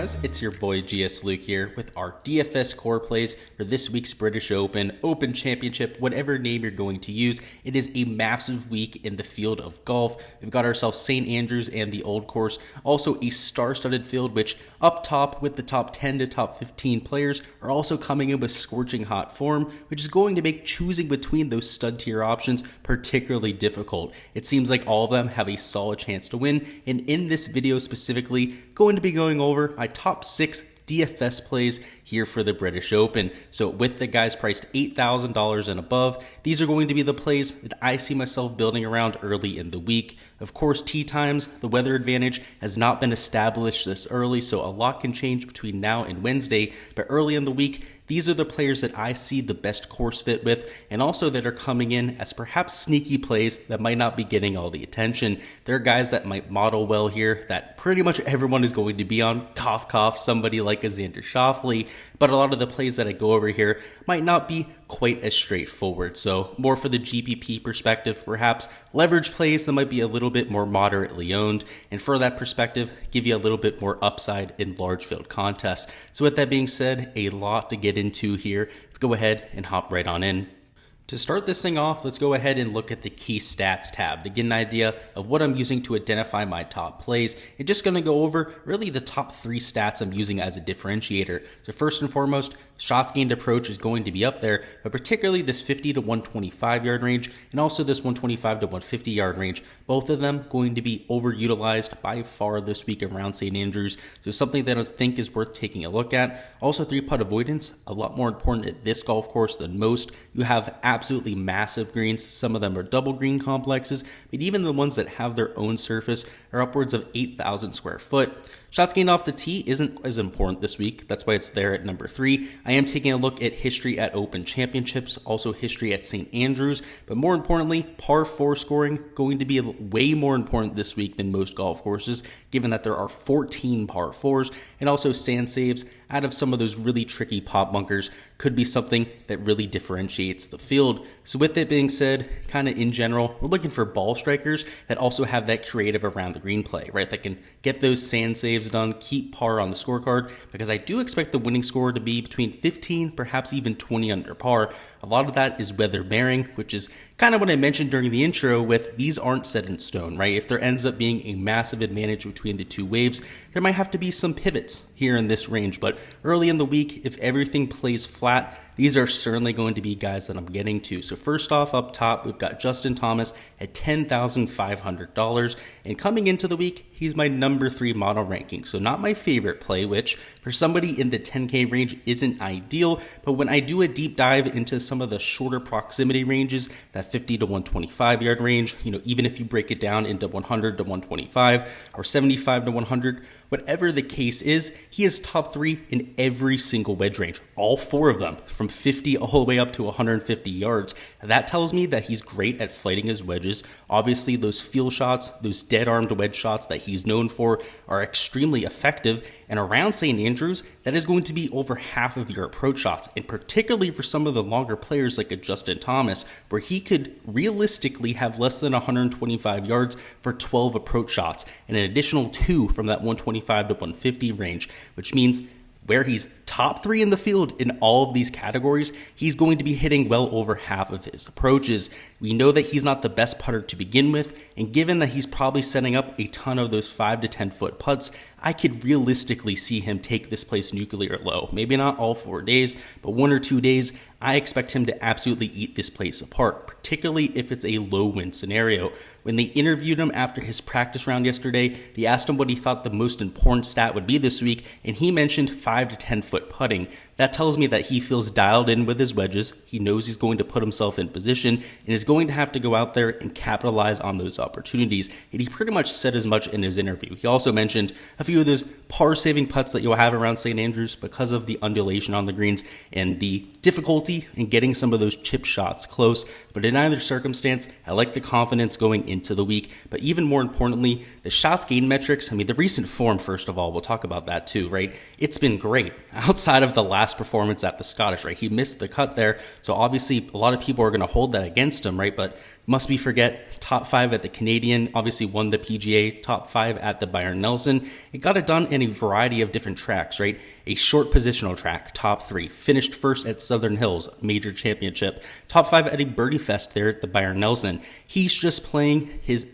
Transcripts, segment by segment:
guys, it's your boy Gsluke here with our DFS core plays for this week's British Open, Open Championship, whatever name you're going to use. It is a massive week in the field of golf. We've got ourselves St. Andrews and the Old Course, also a star-studded field, which up top with the top 10 to top 15 players are also coming in with scorching hot form, which is going to make choosing between those stud tier options particularly difficult. It seems like all of them have a solid chance to win, and in this video specifically, going to be going over my top 6 DFS plays here for the British Open. So with the guys priced $8,000 and above, these are going to be the plays that I see myself building around early in the week. Of course, tee times, the weather advantage has not been established this early, so a lot can change between now and Wednesday, but early in the week, these are the players that I see the best course fit with, and also that are coming in as perhaps sneaky plays that might not be getting all the attention. There are guys that might model well here that pretty much everyone is going to be on. Cough, cough, somebody like a Xander Schauffele. But a lot of the plays that I go over here might not be quite as straightforward. So more for the GPP perspective, perhaps leverage plays that might be a little bit more moderately owned. And for that perspective, give you a little bit more upside in large field contests. So with that being said, a lot to get into here. Let's go ahead and hop right on in. To start this thing off, let's go ahead and look at the key stats tab to get an idea of what I'm using to identify my top plays. And just going to go over really the top 3 stats I'm using as a differentiator. So first and foremost, shots gained approach is going to be up there, but particularly this 50 to 125 yard range and also this 125 to 150 yard range. Both of them going to be overutilized by far this week around St. Andrews. So something that I think is worth taking a look at. Also 3-putt avoidance, a lot more important at this golf course than most. You have absolutely massive greens. Some of them are double green complexes, but even the ones that have their own surface are upwards of 8,000 square foot. Shots gained off the tee isn't as important this week. That's why it's there at number 3. I am taking a look at history at Open Championships, also history at St. Andrews, but more importantly, par 4 scoring going to be way more important this week than most golf courses, given that there are 14 par 4s, and also sand saves out of some of those really tricky pop bunkers could be something that really differentiates the field. So with that being said, kind of in general, we're looking for ball strikers that also have that creative around the green play, right? That can get those sand saves done, keep par on the scorecard, because I do expect the winning score to be between 15, perhaps even 20 under par. A lot of that is weather bearing, which is kind of what I mentioned during the intro with these aren't set in stone, right? If there ends up being a massive advantage between the two waves, there might have to be some pivots here in this range. But early in the week, if everything plays flat, these are certainly going to be guys that I'm getting to. So first off, up top, we've got Justin Thomas at $10,500. And coming into the week, he's my number 3 model ranking. So not my favorite play, which for somebody in the 10K range isn't ideal. But when I do a deep dive into some of the shorter proximity ranges, that 50 to 125 yard range, even if you break it down into 100 to 125 or 75 to 100, whatever the case is, he is top 3 in every single wedge range, all 4 of them, from 50 all the way up to 150 yards. That tells me that he's great at flighting his wedges. Obviously, those feel shots, those dead-armed wedge shots that he's known for are extremely effective. And around St. Andrews, that is going to be over half of your approach shots, and particularly for some of the longer players like a Justin Thomas, where he could realistically have less than 125 yards for 12 approach shots, and an additional 2 from that 125 to 150 range, which means where he's top 3 in the field in all of these categories, he's going to be hitting well over half of his approaches. We know that he's not the best putter to begin with, and given that he's probably setting up a ton of those 5 to 10 foot putts, I could realistically see him take this place nuclear low. Maybe not all 4 days, but 1 or 2 days, I expect him to absolutely eat this place apart, particularly if it's a low win scenario. When they interviewed him after his practice round yesterday, they asked him what he thought the most important stat would be this week, and he mentioned 5 to 10 foot putting. That tells me that he feels dialed in with his wedges. He knows he's going to put himself in position and is going to have to go out there and capitalize on those opportunities. And he pretty much said as much in his interview. He also mentioned a few of those par-saving putts that you'll have around St. Andrews because of the undulation on the greens and the difficulty in getting some of those chip shots close. But in either circumstance, I like the confidence going into the week. But even more importantly, the shots gained metrics, the recent form, first of all, we'll talk about that too, right? It's been great. Outside of the last performance at the Scottish, right? He missed the cut there. So obviously a lot of people are going to hold that against him, right? But Must we forget top 5 at the Canadian, obviously won the PGA, top 5 at the Byron Nelson. It got it done in a variety of different tracks, right? A short positional track, top 3, finished first at Southern Hills, major championship, top 5 at a birdie fest there at the Byron Nelson. He's just playing his,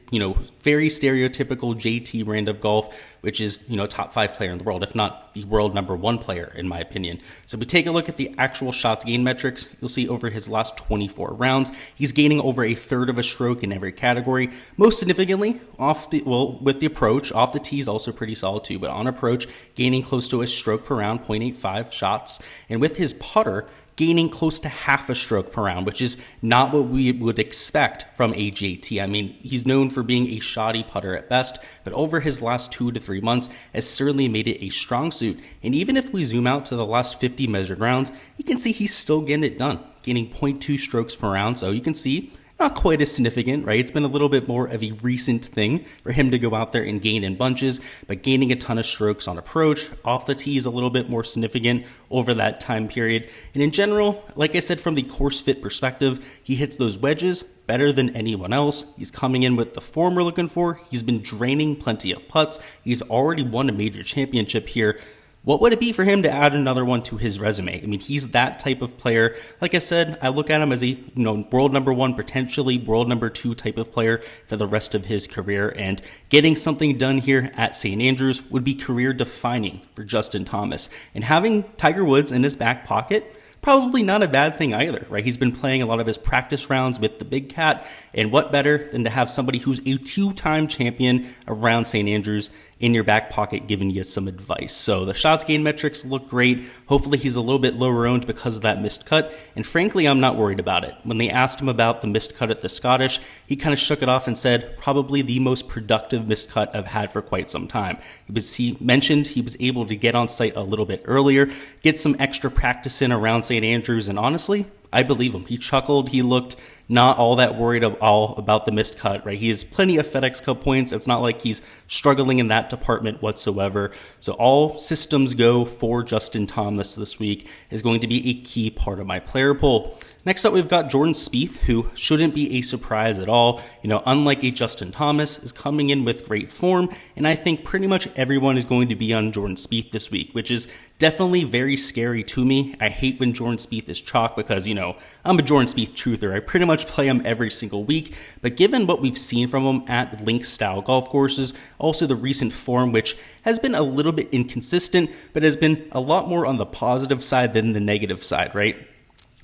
very stereotypical JT brand of golf, which is, top 5 player in the world, if not the world number 1 player, in my opinion. So if we take a look at the actual shots gained metrics, you'll see over his last 24 rounds, he's gaining over a third of a stroke in every category. Most significantly, with the approach, off the tee is also pretty solid too, but on approach, gaining close to a stroke per round, 0.85 shots. And with his putter, gaining close to half a stroke per round, which is not what we would expect from a JT. I mean, he's known for being a shoddy putter at best, but over his last 2 to 3 months has certainly made it a strong suit. And even if we zoom out to the last 50 measured rounds, you can see he's still getting it done, gaining 0.2 strokes per round. So you can see not quite as significant, right? It's been a little bit more of a recent thing for him to go out there and gain in bunches, but gaining a ton of strokes on approach. Off the tee is a little bit more significant over that time period. And in general, like I said, from the course fit perspective, he hits those wedges better than anyone else. He's coming in with the form we're looking for. He's been draining plenty of putts. He's already won a major championship here. What would it be for him to add another one to his resume? I mean, he's that type of player. Like I said, I look at him as a world number 1, potentially world number 2 type of player for the rest of his career. And getting something done here at St. Andrews would be career defining for Justin Thomas. And having Tiger Woods in his back pocket, probably not a bad thing either, right? He's been playing a lot of his practice rounds with the big cat, and what better than to have somebody who's a 2-time champion around St. Andrews in your back pocket giving you some advice. So the shots gained metrics look great. Hopefully he's a little bit lower owned because of that missed cut, and frankly, I'm not worried about it. When they asked him about the missed cut at the Scottish, he kind of shook it off and said, probably the most productive missed cut I've had for quite some time. He mentioned he was able to get on site a little bit earlier, get some extra practice in around St. Andrews, and honestly, I believe him. He chuckled. He looked not all that worried at all about the missed cut, right? He has plenty of FedEx Cup points. It's not like he's struggling in that department whatsoever. So all systems go for Justin Thomas this week is going to be a key part of my player pool. Next up, we've got Jordan Spieth, who shouldn't be a surprise at all. Unlike a Justin Thomas, is coming in with great form, and I think pretty much everyone is going to be on Jordan Spieth this week, which is definitely very scary to me. I hate when Jordan Spieth is chalk because, I'm a Jordan Spieth truther. I pretty much play him every single week, but given what we've seen from him at link-style golf courses, also the recent form, which has been a little bit inconsistent, but has been a lot more on the positive side than the negative side, right?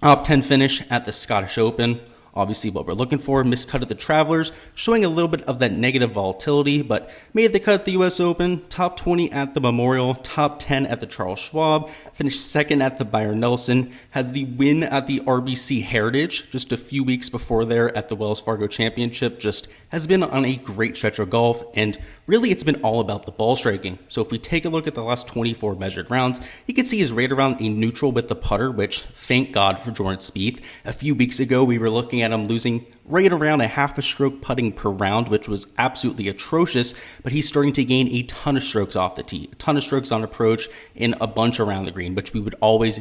Top 10 finish at the Scottish Open. Obviously what we're looking for, missed cut at the Travelers, showing a little bit of that negative volatility, but made the cut at the US Open, top 20 at the Memorial, top 10 at the Charles Schwab, finished second at the Byron Nelson, has the win at the RBC Heritage just a few weeks before there at the Wells Fargo Championship, just has been on a great stretch of golf, and really it's been all about the ball striking. So if we take a look at the last 24 measured rounds, you can see he's right around a neutral with the putter, which thank God for Jordan Spieth. A few weeks ago, we were looking at him losing right around a half a stroke putting per round, which was absolutely atrocious, but he's starting to gain a ton of strokes off the tee, a ton of strokes on approach, and a bunch around the green, which we would always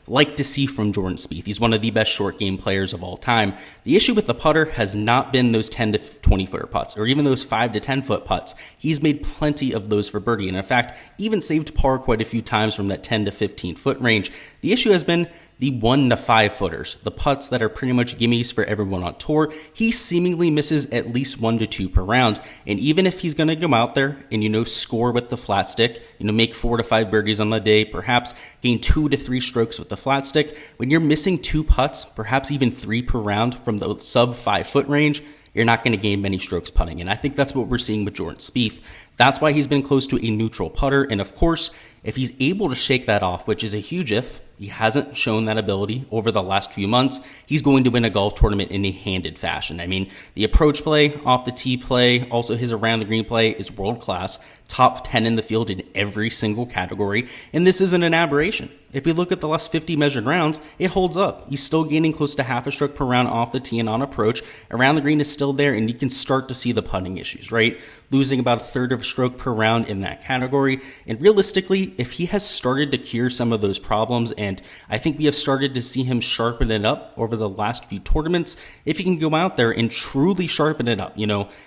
like to see from Jordan Spieth. He's one of the best short game players of all time. The issue with the putter has not been those 10 to 20 footer putts or even those 5 to 10 foot putts. He's made plenty of those for birdie, and in fact, even saved par quite a few times from that 10 to 15 foot range. The issue has been the 1 to 5 footers, the putts that are pretty much gimmies for everyone on tour. He seemingly misses at least 1 to 2 per round. And even if he's going to go out there and, score with the flat stick, make 4 to 5 birdies on the day, perhaps gain 2 to 3 strokes with the flat stick, when you're missing 2 putts, perhaps even 3 per round from the sub 5 foot range, you're not going to gain many strokes putting. And I think that's what we're seeing with Jordan Spieth. That's why he's been close to a neutral putter. And of course, if he's able to shake that off, which is a huge if, he hasn't shown that ability over the last few months, he's going to win a golf tournament in a handed fashion. I mean, the approach play, off the tee play, also his around the green play is world class. top 10 in the field in every single category, and this isn't an aberration. If we look at the last 50 measured rounds, it holds up. He's still gaining close to half a stroke per round off the tee and on approach. Around the green is still there, and you can start to see the putting issues, right? Losing about a third of a stroke per round in that category. And realistically, if he has started to cure some of those problems, and I think we have started to see him sharpen it up over the last few tournaments, if he can go out there and truly sharpen it up,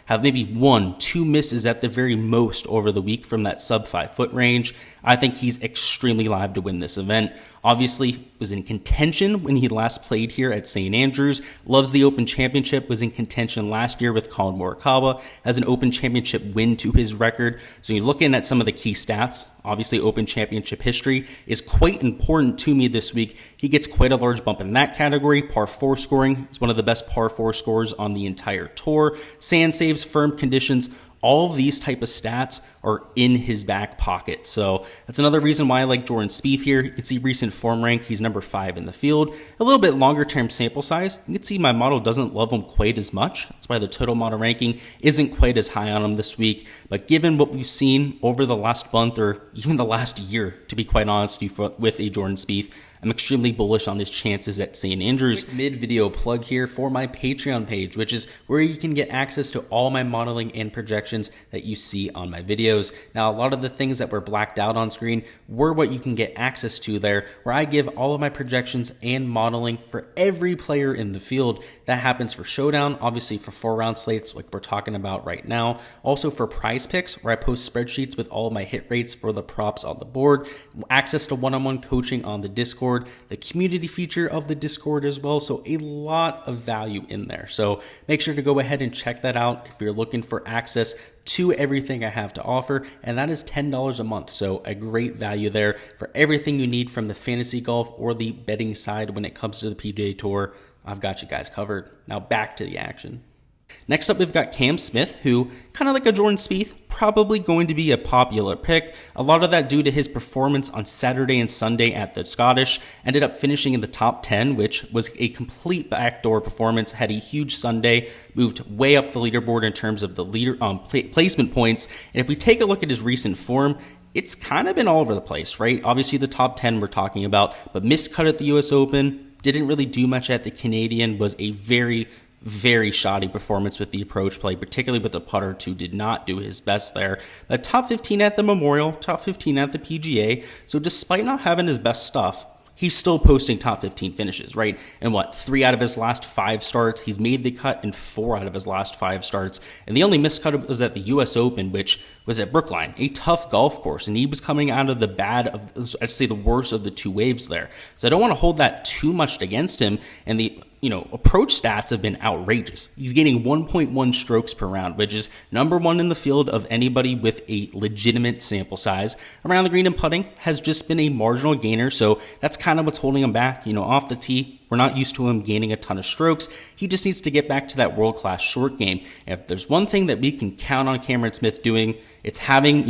have maybe 1-2 misses at the very most over the week from that sub 5 foot range, I think he's extremely live to win this event. Obviously, was in contention when he last played here at St. Andrews. Loves the Open Championship. Was in contention last year with Colin Morikawa. Has an Open Championship win to his record. So you're looking at some of the key stats. Obviously, Open Championship history is quite important to me this week. He gets quite a large bump in that category. Par 4 scoring. He's one of the best par 4 scorers on the entire tour. Sand saves, firm conditions. All of these type of stats are in his back pocket. So that's another reason why I like Jordan Spieth here. You can see recent form rank. He's number 5 in the field. A little bit longer term sample size. You can see my model doesn't love him quite as much. That's why the total model ranking isn't quite as high on him this week. But given what we've seen over the last month or even the last year, to be quite honest with a Jordan Spieth, I'm extremely bullish on his chances at St. Andrews. Mid-video plug here for my Patreon page, which is where you can get access to all my modeling and projections that you see on my videos. Now, a lot of the things that were blacked out on screen were what you can get access to there, where I give all of my projections and modeling for every player in the field. That happens for Showdown, obviously for 4-round slates like we're talking about right now. Also for Prize Picks, where I post spreadsheets with all of my hit rates for the props on the board. Access to one-on-one coaching on the Discord. The community feature of the Discord as well. So a lot of value in there. So make sure to go ahead and check that out if you're looking for access to everything I have to offer. And that is $10 a month. So a great value there for everything you need from the fantasy golf or the betting side when it comes to the PGA Tour. I've got you guys covered. Now back to the action. Next up, we've got Cam Smith, who, kind of like a Jordan Spieth, probably going to be a popular pick. A lot of that due to his performance on Saturday and Sunday at the Scottish. Ended up finishing in the top 10, which was a complete backdoor performance. Had a huge Sunday, moved way up the leaderboard in terms of the placement points. And if we take a look at his recent form, it's kind of been all over the place, right? Obviously, the top 10 we're talking about, but miscut at the U.S. Open, didn't really do much at the Canadian, was a very shoddy performance with the approach play, particularly with the putter, too. Did not do his best there. But top 15 at the Memorial, top 15 at the PGA. So despite not having his best stuff, he's still posting top 15 finishes, right? And 3 out of his last 5 starts. He's made the cut in 4 out of his last 5 starts. And the only miscut was at the U.S. Open, which was at Brookline, a tough golf course. And he was coming out of the bad of, I'd say, the worst of the 2 waves there. So I don't want to hold that too much against him. And the approach stats have been outrageous. He's gaining 1.1 strokes per round, which is number 1 in the field of anybody with a legitimate sample size. Around the green and putting has just been a marginal gainer, so that's kind of what's holding him back. Off the tee, we're not used to him gaining a ton of strokes. He just needs to get back to that world-class short game. And if there's one thing that we can count on Cameron Smith doing, it's having,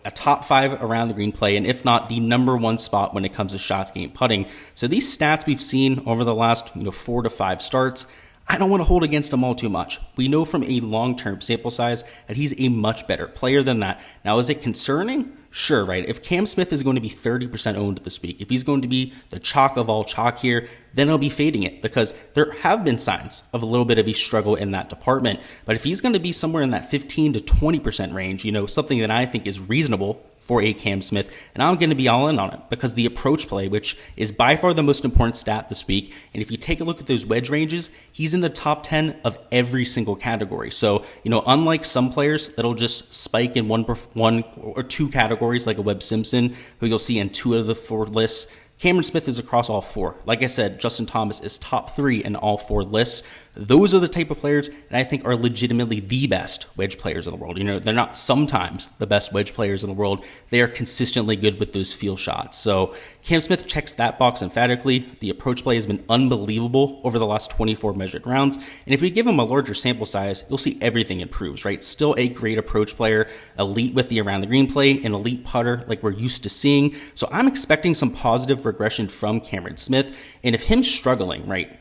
a top 5 around the green play, and if not, the number 1 spot when it comes to shots gained putting. So these stats we've seen over the last, 4 to 5 starts, I don't want to hold against him all too much. We know from a long-term sample size that he's a much better player than that. Now, is it concerning? Sure, right? If Cam Smith is going to be 30% owned this week, if he's going to be the chalk of all chalk here, then I'll be fading it, because there have been signs of a little bit of a struggle in that department. But if he's going to be somewhere in that 15 to 20% range, something that I think is reasonable for a Cam Smith, and I'm going to be all in on it, because the approach play, which is by far the most important stat this week, and if you take a look at those wedge ranges, he's in the top 10 of every single category. So, unlike some players that'll just spike in one or 2 categories, like a Webb Simpson, who you'll see in 2 of the 4 lists, Cameron Smith is across all 4. Like I said, Justin Thomas is top 3 in all 4 lists. Those are the type of players that I think are legitimately the best wedge players in the world. They're not sometimes the best wedge players in the world. They are consistently good with those feel shots. So Cam Smith checks that box emphatically. The approach play has been unbelievable over the last 24 measured rounds. And if we give him a larger sample size, you'll see everything improves, right? Still a great approach player, elite with the around the green play, an elite putter like we're used to seeing. So I'm expecting some positive regression from Cameron Smith. And if him struggling, right,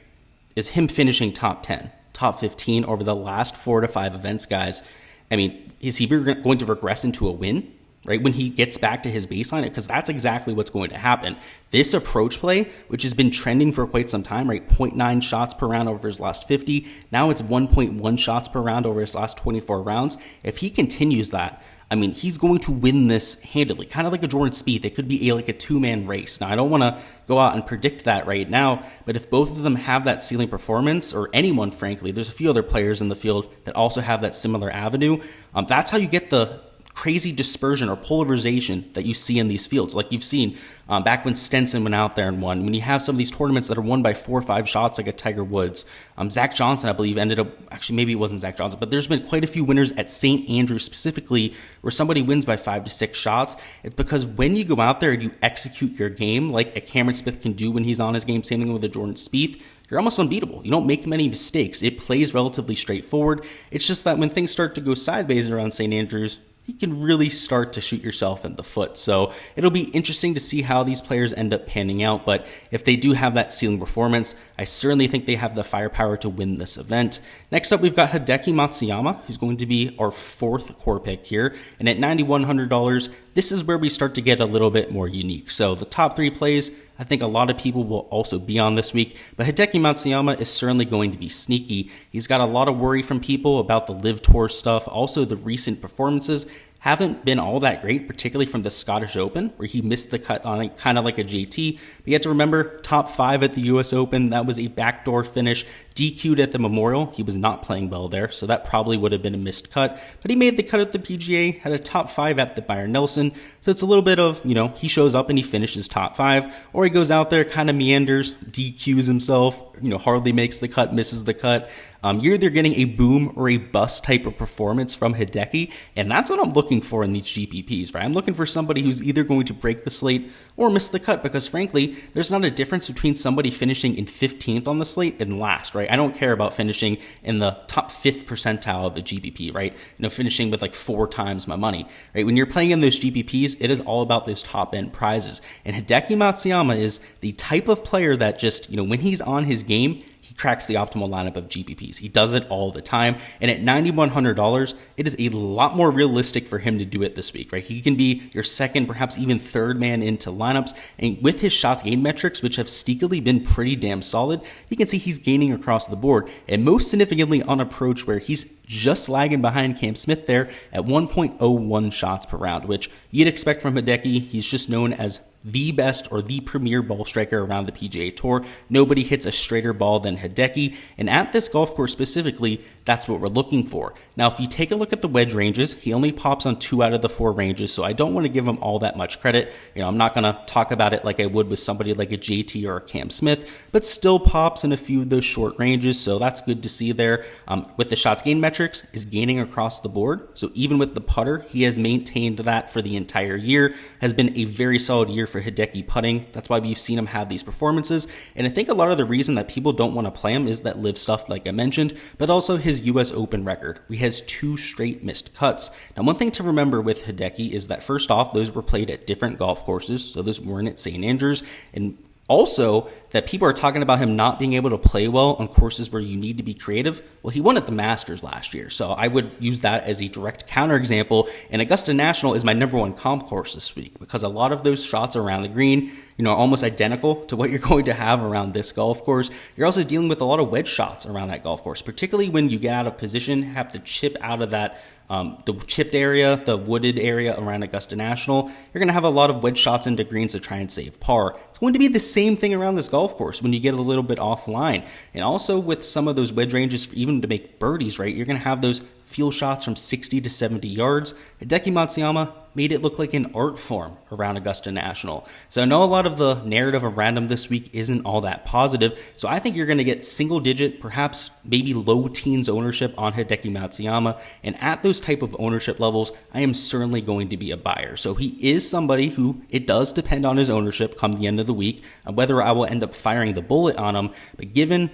is him finishing top 10, top 15 over the last 4 to 5 events, guys, I mean, is he going to regress into a win, right, when he gets back to his baseline? Because that's exactly what's going to happen. This approach play, which has been trending for quite some time, right, 0.9 shots per round over his last 50. Now it's 1.1 shots per round over his last 24 rounds. If he continues that, I mean, he's going to win this handily, kind of like a Jordan Spieth. It could be like a two-man race. Now, I don't want to go out and predict that right now, but if both of them have that ceiling performance, or anyone, frankly, there's a few other players in the field that also have that similar avenue, that's how you get the crazy dispersion or polarization that you see in these fields. Like you've seen back when Stenson went out there and won, when you have some of these tournaments that are won by 4 or 5 shots like a Tiger Woods. Zach Johnson, I believe, ended up, actually maybe it wasn't Zach Johnson, but there's been quite a few winners at St. Andrews specifically where somebody wins by 5 to 6 shots. It's because when you go out there and you execute your game like a Cameron Smith can do when he's on his game, same thing with a Jordan Spieth, you're almost unbeatable. You don't make many mistakes. It plays relatively straightforward. It's just that when things start to go sideways around St. Andrews, you can really start to shoot yourself in the foot. So it'll be interesting to see how these players end up panning out. But if they do have that ceiling performance, I certainly think they have the firepower to win this event. Next up, we've got Hideki Matsuyama, who's going to be our 4th core pick here. And at $9,100, this is where we start to get a little bit more unique. So the top 3 plays, I think a lot of people will also be on this week, but Hideki Matsuyama is certainly going to be sneaky. He's got a lot of worry from people about the Live Tour stuff. Also, the recent performances haven't been all that great, particularly from the Scottish Open, where he missed the cut on it, kind of like a JT. But you have to remember, top 5 at the US Open, that was a backdoor finish, DQ'd at the Memorial. He was not playing well there, so that probably would have been a missed cut. But he made the cut at the PGA, had a top 5 at the Byron Nelson. So it's a little bit of, he shows up and he finishes top 5, or he goes out there, kind of meanders, DQs himself, hardly makes the cut, misses the cut. You're either getting a boom or a bust type of performance from Hideki, and that's what I'm looking for in these GPPs, right? I'm looking for somebody who's either going to break the slate or miss the cut, because frankly, there's not a difference between somebody finishing in 15th on the slate and last, right? I don't care about finishing in the top 5th percentile of a GPP, right? Finishing with like 4 times my money, right? When you're playing in those GPPs, it is all about those top end prizes. And Hideki Matsuyama is the type of player that just, when he's on his game, he cracks the optimal lineup of GPPs. He does it all the time. And at $9,100, it is a lot more realistic for him to do it this week, right? He can be your second, perhaps even third man into lineups. And with his shots gained metrics, which have sneakily been pretty damn solid, you can see he's gaining across the board. And most significantly on approach, where he's just lagging behind Cam Smith there at 1.01 shots per round, which you'd expect from Hideki. He's just known as the best or the premier ball striker around the PGA Tour. Nobody hits a straighter ball than Hideki, and at this golf course specifically, that's what we're looking for. Now, if you take a look at the wedge ranges, he only pops on 2 out of the 4 ranges, so I don't want to give him all that much credit. I'm not going to talk about it like I would with somebody like a JT or a Cam Smith, but still pops in a few of those short ranges, so that's good to see there. With the shots gained metrics, is gaining across the board, so even with the putter, he has maintained that for the entire year. Has been a very solid year for Hideki putting. That's why we've seen him have these performances, and I think a lot of the reason that people don't want to play him is that live stuff like I mentioned, but also his US Open record. He has 2 straight missed cuts. Now, one thing to remember with Hideki is that first off, those were played at different golf courses, so those weren't at St. Andrews, and also that people are talking about him not being able to play well on courses where you need to be creative. Well, he won at the Masters last year, so I would use that as a direct counterexample. And Augusta National is my number 1 comp course this week, because a lot of those shots around the green, are almost identical to what you're going to have around this golf course. You're also dealing with a lot of wedge shots around that golf course, particularly when you get out of position, have to chip out of that the chipped area, the wooded area around Augusta National. You're going to have a lot of wedge shots into greens to try and save par. It's going to be the same thing around this golf course when you get a little bit offline. And also with some of those wedge ranges, even to make birdies, right, you're going to have those field shots from 60 to 70 yards. Hideki Matsuyama made it look like an art form around Augusta National. So I know a lot of the narrative around him this week isn't all that positive. So I think you're going to get single digit, perhaps maybe low teens ownership on Hideki Matsuyama. And at those type of ownership levels, I am certainly going to be a buyer. So he is somebody who, it does depend on his ownership come the end of the week, whether I will end up firing the bullet on him. But given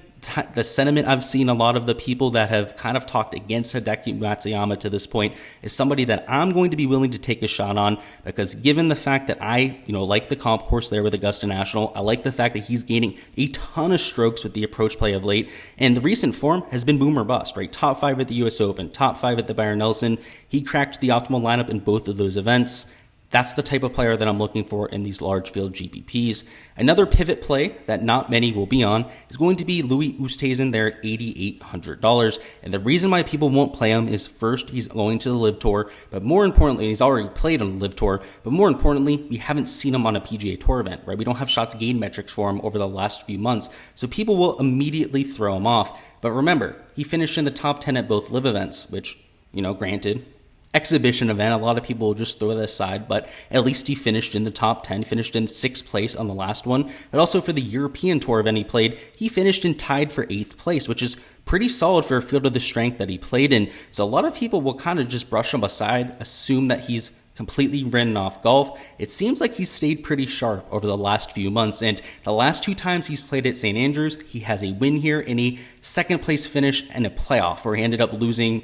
the sentiment I've seen a lot of the people that have kind of talked against Hideki Matsuyama to this point is somebody that I'm going to be willing to take a shot on, because given the fact that I, like the comp course there with Augusta National, I like the fact that he's gaining a ton of strokes with the approach play of late, and the recent form has been boom or bust, right? Top 5 at the US Open, top 5 at the Byron Nelson. He cracked the optimal lineup in both of those events. That's the type of player that I'm looking for in these large field GPPs. Another pivot play that not many will be on is going to be Louis Oosthuizen there at $8,800. And the reason why people won't play him is, first, he's going to the LIV Tour, but more importantly, he's already played on the LIV Tour, but more importantly, we haven't seen him on a PGA Tour event, right? We don't have shots gained metrics for him over the last few months, so people will immediately throw him off. But remember, he finished in the top 10 at both LIV events, which, granted, exhibition event, a lot of people will just throw that aside, but at least he finished in the top 10, finished in 6th place on the last one. But also for the European Tour event he played, he finished in tied for 8th place, which is pretty solid for a field of the strength that he played in. So a lot of people will kind of just brush him aside, assume that he's completely written off golf. It seems like he's stayed pretty sharp over the last few months, and the last 2 times he's played at St. Andrews, he has a win here and a 2nd place finish and a playoff where he ended up losing.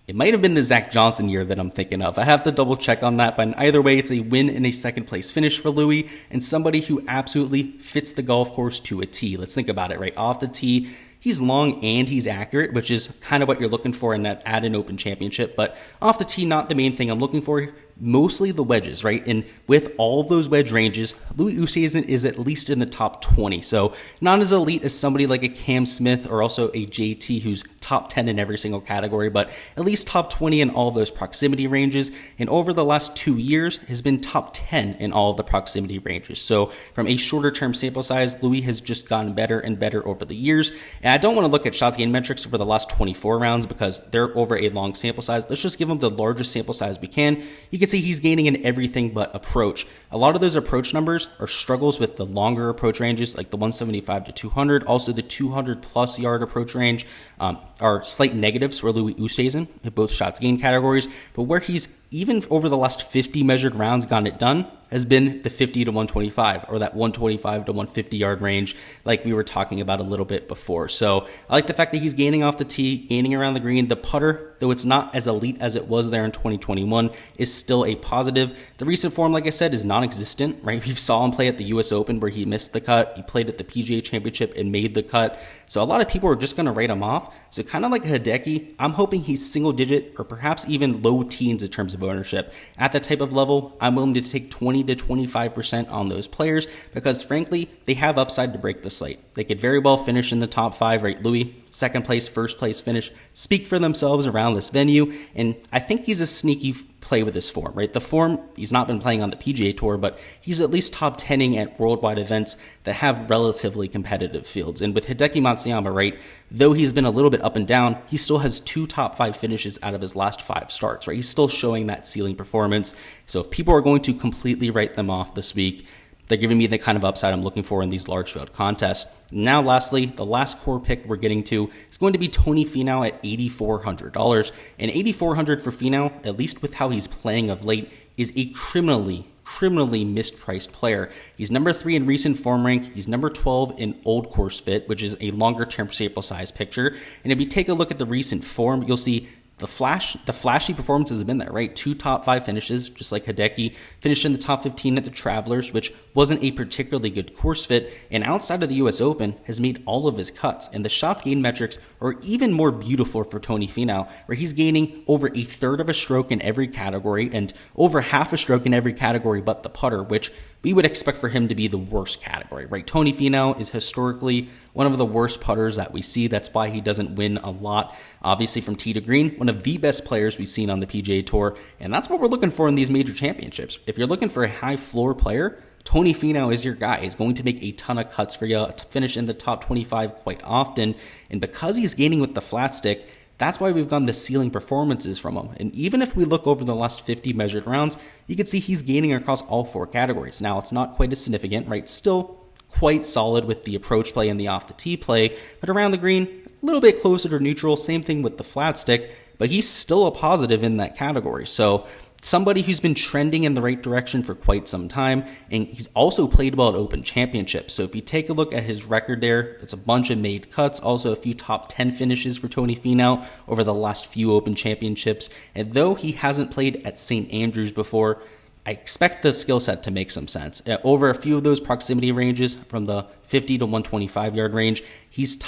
It might have been the Zach Johnson year that I'm thinking of. I have to double check on that, but either way, it's a win and a 2nd place finish for Louis, and somebody who absolutely fits the golf course to a T. Let's think about it, right? Off the tee, he's long and he's accurate, which is kind of what you're looking for in that at an Open Championship, but off the tee, not the main thing I'm looking for. Mostly the wedges, right? And with all of those wedge ranges, Louis Oosthuizen is at least in the top 20. So not as elite as somebody like a Cam Smith or also a JT who's top 10 in every single category, but at least top 20 in all of those proximity ranges. And over the last 2 years has been top 10 in all of the proximity ranges. So from a shorter term sample size, Louis has just gotten better and better over the years. And I don't want to look at shots gained metrics over the last 24 rounds because they're over a long sample size. Let's just give them the largest sample size we can. You can see he's gaining in everything but approach. A lot of those approach numbers are struggles with the longer approach ranges, like the 175 to 200. Also, the 200 plus yard approach range are slight negatives for Louis Oosthuizen in both shots gained categories. But where he's even over the last 50 measured rounds gotten it done has been the 50 to 125 or that 125 to 150 yard range like we were talking about a little bit before. So I like the fact that he's gaining off the tee, gaining around the green. The putter, though it's not as elite as it was there in 2021, is still a positive. The recent form, like I said, is non-existent, right? We saw him play at the US Open where he missed the cut. He played at the PGA Championship and made the cut. So a lot of people are just going to write him off. So kind of like Hideki, I'm hoping he's single digit or perhaps even low teens in terms of ownership. At that type of level, I'm willing to take 20 to 25% on those players because frankly, they have upside to break the slate. They could very well finish in the top 5, right? Louis, 2nd place, 1st place finish, speak for themselves around this venue. And I think he's a sneaky play with his form, right? The form, he's not been playing on the PGA Tour, but he's at least top 10ing at worldwide events that have relatively competitive fields. And with Hideki Matsuyama, right, though he's been a little bit up and down, he still has 2 top 5 finishes out of his last 5 starts, right? He's still showing that ceiling performance. So if people are going to completely write them off this week, they're giving me the kind of upside I'm looking for in these large field contests. Now, lastly, the last core pick we're getting to is going to be Tony Finau at $8,400. And $8,400 for Finau, at least with how he's playing of late, is a criminally mispriced player. He's number 3 in recent form rank. He's number 12 in old course fit, which is a longer term sample size picture. And if you take a look at the recent form, you'll see the flashy performances have been there, right? 2 top 5 finishes, just like Hideki, finished in the top 15 at the Travelers, which wasn't a particularly good course fit, and outside of the US Open, has made all of his cuts. And the shots gained metrics are even more beautiful for Tony Finau, where he's gaining over 1/3 of a stroke in every category and over half a stroke in every category but the putter, which we would expect for him to be the worst category, right? Tony Finau is historically one of the worst putters that we see. That's why he doesn't win a lot. Obviously, from tee to green, one of the best players we've seen on the PGA Tour, and that's what we're looking for in these major championships. If you're looking for a high floor player, Tony Finau is your guy. He's going to make a ton of cuts for you, to finish in the top 25 quite often, and because he's gaining with the flat stick, that's why we've gotten the ceiling performances from him. And even if we look over the last 50 measured rounds, you can see he's gaining across all 4 categories. Now, it's not quite as significant, right? Still quite solid with the approach play and the off the tee play, but around the green, a little bit closer to neutral. Same thing with the flat stick, but he's still a positive in that category. So somebody who's been trending in the right direction for quite some time, and he's also played well at Open Championships. So if you take a look at his record there, it's a bunch of made cuts, also a few top 10 finishes for Tony Finau over the last few Open Championships. And though he hasn't played at St. Andrews before, I expect the skill set to make some sense. Over a few of those proximity ranges, from the 50 to 125 yard range, he's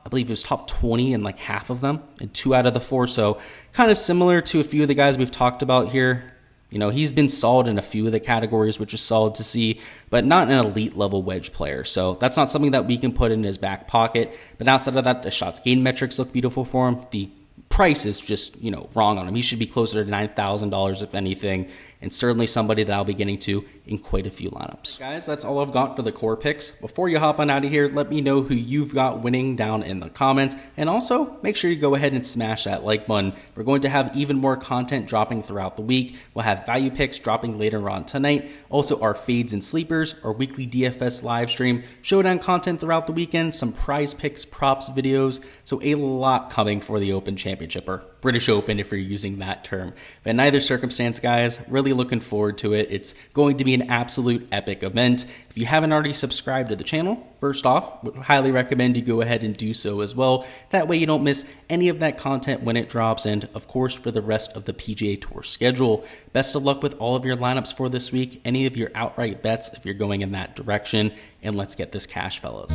I believe he was top 20 in like half of them, and 2 out of the 4. So kind of similar to a few of the guys we've talked about here. You know, he's been solid in a few of the categories, which is solid to see, but not an elite level wedge player. So that's not something that we can put in his back pocket. But outside of that, the shots gained metrics look beautiful for him. The price is just, wrong on him. He should be closer to $9,000 if anything, and certainly somebody that I'll be getting to in quite a few lineups. Guys, that's all I've got for the core picks. Before you hop on out of here, let me know who you've got winning down in the comments, and also make sure you go ahead and smash that like button. We're going to have even more content dropping throughout the week. We'll have value picks dropping later on tonight, also our fades and sleepers, our weekly DFS live stream, showdown content throughout the weekend, some prize picks, props videos, so a lot coming for the Open Championship, or British Open if you're using that term. But in either circumstance, guys, really looking forward to it. It's going to be an absolute epic event. If you haven't already subscribed to the channel, first off, would highly recommend you go ahead and do so as well. That way you don't miss any of that content when it drops, and of course for the rest of the PGA Tour schedule. Best of luck with all of your lineups for this week, any of your outright bets if you're going in that direction, and let's get this cash, fellas.